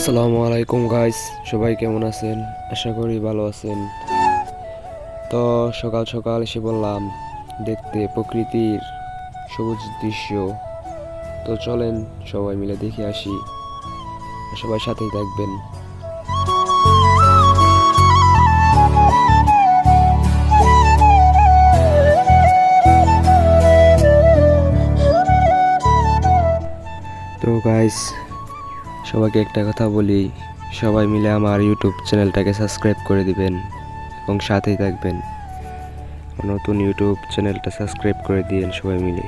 আসসালামু আলাইকুম গাইস, সবাই কেমন আছেন? আশা করি ভালো আছেন। তো সকাল সকাল এসে বললাম দেখতে প্রকৃতির সবুজ দৃশ্য। তো চলেন সবাই মিলে দেখে আসি, সবাই সাথেই থাকবেন। তো গাইস, সবাইকে একটা কথা বলি, সবাই মিলে আমার ইউটিউব চ্যানেলটাকে সাবস্ক্রাইব করে দিবেন এবং সাথেই থাকবেন। নতুন ইউটিউব চ্যানেলটা সাবস্ক্রাইব করে দিয়েন সবাই মিলে।